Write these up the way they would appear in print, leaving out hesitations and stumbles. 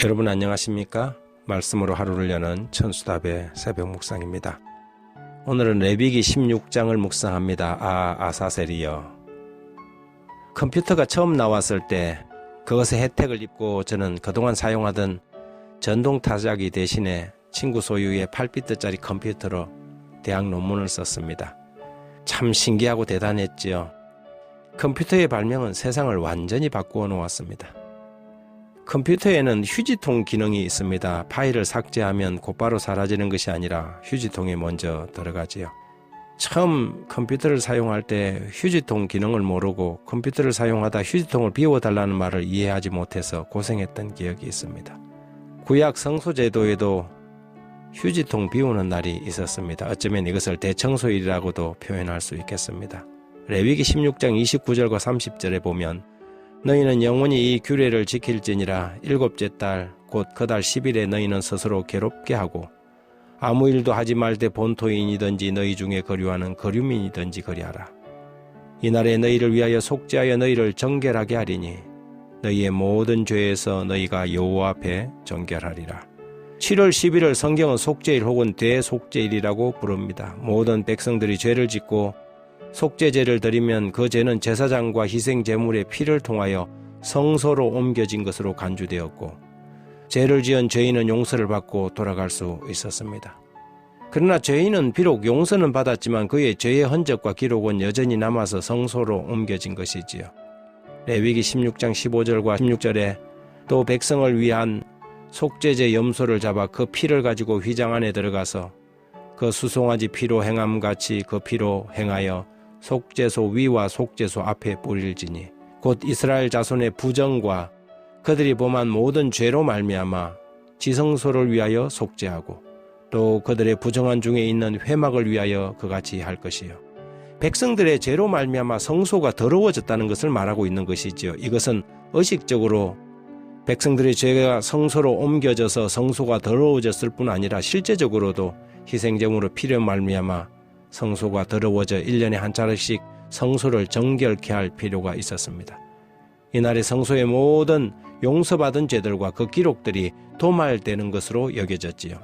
여러분 안녕하십니까? 말씀으로 하루를 여는 천수답의 새벽 묵상입니다. 오늘은 레위기 16장을 묵상합니다. 아사셀이여. 컴퓨터가 처음 나왔을 때 그것의 혜택을 입고 저는 그동안 사용하던 전동 타자기 대신에 친구 소유의 8비트짜리 컴퓨터로 대학 논문을 썼습니다. 참 신기하고 대단했지요. 컴퓨터의 발명은 세상을 완전히 바꾸어 놓았습니다. 컴퓨터에는 휴지통 기능이 있습니다. 파일을 삭제하면 곧바로 사라지는 것이 아니라 휴지통에 먼저 들어가지요. 처음 컴퓨터를 사용할 때 휴지통 기능을 모르고 컴퓨터를 사용하다 휴지통을 비워달라는 말을 이해하지 못해서 고생했던 기억이 있습니다. 구약 성소제도에도 휴지통 비우는 날이 있었습니다. 어쩌면 이것을 대청소일이라고도 표현할 수 있겠습니다. 레위기 16장 29절과 30절에 보면 너희는 영원히 이 규례를 지킬지니라. 일곱째 달 곧 그 달 10일에 너희는 스스로 괴롭게 하고 아무 일도 하지 말 때 본토인이든지 너희 중에 거류하는 거류민이든지 그리하라. 이날에 너희를 위하여 속죄하여 너희를 정결하게 하리니 너희의 모든 죄에서 너희가 여호와 앞에 정결하리라. 7월 11일 성경은 속죄일 혹은 대속죄일이라고 부릅니다. 모든 백성들이 죄를 짓고 속죄제를 드리면 그 죄는 제사장과 희생제물의 피를 통하여 성소로 옮겨진 것으로 간주되었고 죄를 지은 죄인은 용서를 받고 돌아갈 수 있었습니다. 그러나 죄인은 비록 용서는 받았지만 그의 죄의 흔적과 기록은 여전히 남아서 성소로 옮겨진 것이지요. 레위기 16장 15절과 16절에 또 백성을 위한 속죄제 염소를 잡아 그 피를 가지고 휘장 안에 들어가서 그 수송아지 피로 행함같이 그 피로 행하여 속죄소 위와 속죄소 앞에 뿌릴지니 곧 이스라엘 자손의 부정과 그들이 범한 모든 죄로 말미암아 지성소를 위하여 속죄하고 또 그들의 부정한 중에 있는 회막을 위하여 그같이 할 것이요. 백성들의 죄로 말미암아 성소가 더러워졌다는 것을 말하고 있는 것이지요. 이것은 의식적으로 백성들의 죄가 성소로 옮겨져서 성소가 더러워졌을 뿐 아니라 실제적으로도 희생제물의 피로 말미암아 성소가 더러워져 1년에 한 차례씩 성소를 정결케 할 필요가 있었습니다. 이날의 성소의 모든 용서받은 죄들과 그 기록들이 도말되는 것으로 여겨졌지요.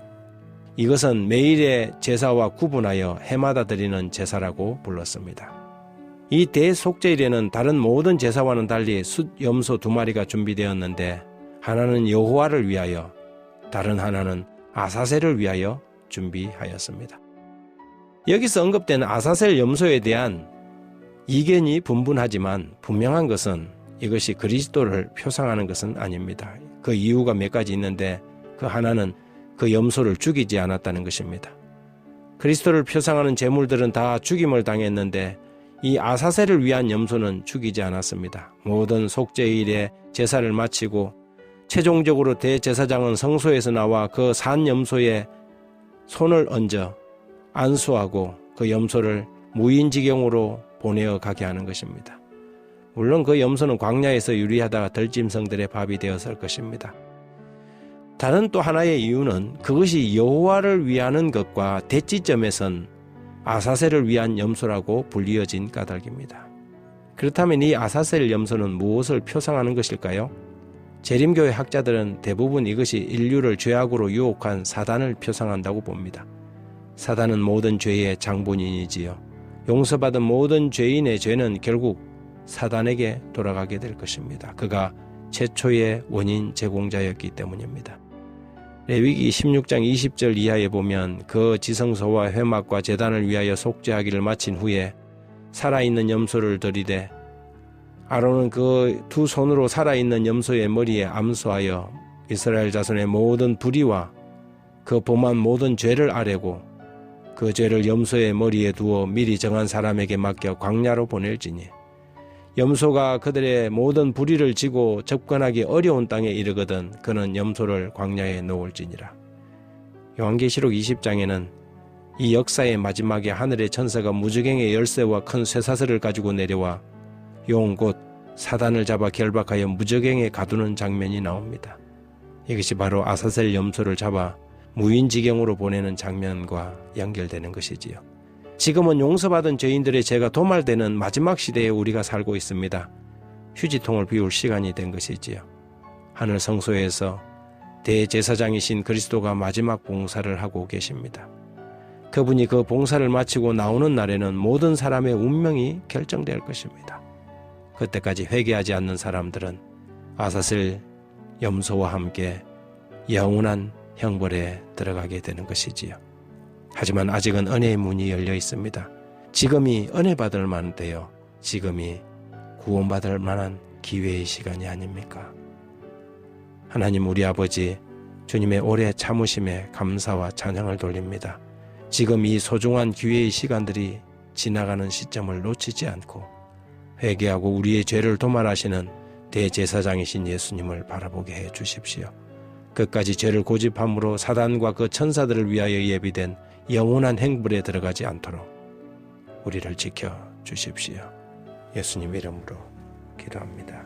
이것은 매일의 제사와 구분하여 해마다 드리는 제사라고 불렀습니다. 이 대속죄일에는 다른 모든 제사와는 달리 숫 염소 2마리가 준비되었는데 하나는 여호와를 위하여 다른 하나는 아사셀을 위하여 준비하였습니다. 여기서 언급된 아사셀 염소에 대한 이견이 분분하지만 분명한 것은 이것이 그리스도를 표상하는 것은 아닙니다. 그 이유가 몇 가지 있는데 그 하나는 그 염소를 죽이지 않았다는 것입니다. 그리스도를 표상하는 제물들은 다 죽임을 당했는데 이 아사셀을 위한 염소는 죽이지 않았습니다. 모든 속죄일에 제사를 마치고 최종적으로 대제사장은 성소에서 나와 그 산 염소에 손을 얹어 안수하고 그 염소를 무인지경으로 보내어 가게 하는 것입니다. 물론 그 염소는 광야에서 유리하다가 들짐승들의 밥이 되었을 것입니다. 다른 또 하나의 이유는 그것이 여호와를 위하는 것과 대치점에선 아사셀을 위한 염소라고 불리어진 까닭입니다. 그렇다면 이 아사셀 염소는 무엇을 표상하는 것일까요? 재림교회 학자들은 대부분 이것이 인류를 죄악으로 유혹한 사단을 표상한다고 봅니다. 사단은 모든 죄의 장본인이지요. 용서받은 모든 죄인의 죄는 결국 사단에게 돌아가게 될 것입니다. 그가 최초의 원인 제공자였기 때문입니다. 레위기 16장 20절 이하에 보면 그 지성소와 회막과 제단을 위하여 속죄하기를 마친 후에 살아있는 염소를 들이되 아론은 그 두 손으로 살아있는 염소의 머리에 암수하여 이스라엘 자손의 모든 불의와 그 범한 모든 죄를 아뢰고 그 죄를 염소의 머리에 두어 미리 정한 사람에게 맡겨 광야로 보낼지니 염소가 그들의 모든 불의를 지고 접근하기 어려운 땅에 이르거든 그는 염소를 광야에 놓을지니라. 요한계시록 20장에는 이 역사의 마지막에 하늘의 천사가 무저갱의 열쇠와 큰 쇠사슬을 가지고 내려와 용 곧 사단을 잡아 결박하여 무저갱에 가두는 장면이 나옵니다. 이것이 바로 아사셀 염소를 잡아 무인지경으로 보내는 장면과 연결되는 것이지요. 지금은 용서받은 죄인들의 죄가 도말되는 마지막 시대에 우리가 살고 있습니다. 휴지통을 비울 시간이 된 것이지요. 하늘 성소에서 대제사장이신 그리스도가 마지막 봉사를 하고 계십니다. 그분이 그 봉사를 마치고 나오는 날에는 모든 사람의 운명이 결정될 것입니다. 그때까지 회개하지 않는 사람들은 아사셀 염소와 함께 영원한 형벌에 들어가게 되는 것이지요. 하지만 아직은 은혜의 문이 열려 있습니다. 지금이 은혜 받을 만한 때요, 지금이 구원받을 만한 기회의 시간이 아닙니까? 하나님 우리 아버지, 주님의 오래 참으심에 감사와 찬양을 돌립니다. 지금 이 소중한 기회의 시간들이 지나가는 시점을 놓치지 않고 회개하고 우리의 죄를 도말하시는 대제사장이신 예수님을 바라보게 해 주십시오. 끝까지 죄를 고집함으로 사단과 그 천사들을 위하여 예비된 영원한 행불에 들어가지 않도록 우리를 지켜 주십시오. 예수님 이름으로 기도합니다.